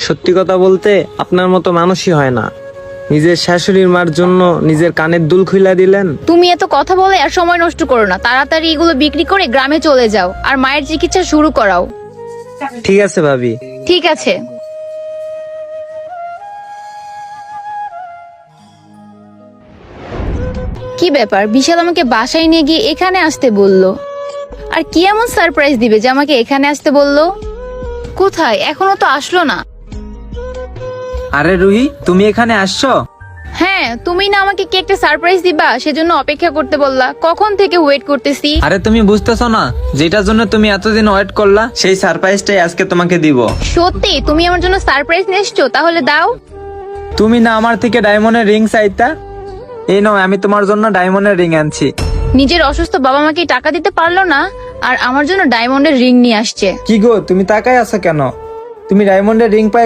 সত্যি কথা বলতে আপনার মতো মানুষই হয় না। নিজের শাশুড়ির মার জন্য নিজের কানের দুল খুইলা দিলেন। তুমি এত কথা বলে আর সময় নষ্ট করো না, তাড়াতাড়ি এগুলো বিক্রি করে গ্রামে চলে যাও আর মায়ের চিকিৎসা শুরু করাও। ঠিক আছে ভাবি। ঠিক আছে। কি ব্যাপার, বিশাল আমাকে বাসায় নিয়ে গিয়ে এখানে আসতে বললো। আর কি এমন সারপ্রাইজ দিবে যে আমাকে এখানে আসতে বললো? কোথায়, এখনো তো আসলো না। আরে রুহি, তুমি এখানে আসছো? হ্যাঁ, তুমি না আমাকে কি একটা সারপ্রাইজ দিবা, সেজন্য অপেক্ষা করতে বললা। কখন থেকে ওয়েট করতেছি। আরে তুমি বুঝতেছো না যেটার জন্য তুমি এতদিন ওয়েট করলা, সেই সারপ্রাইজটাই আজকে তোমাকে দিব। সত্যি তুমি আমার জন্য সারপ্রাইজ নিয়ে এসছো? তাহলে দাও। তুমি না আমার থেকে ডায়মন্ডের রিং চাইতা, এই নাও আমি তোমার জন্য ডায়মন্ডের রিং আনছি। নিজের অসুস্থ বাবা মাকে টাকা দিতে পারলো না, আর আমার জন্য ডায়মন্ডের রিং নিয়ে আসছে। কি গো, তুমি তাকায় আছো কেন? তুমি ডায়মন্ডের রিং পাই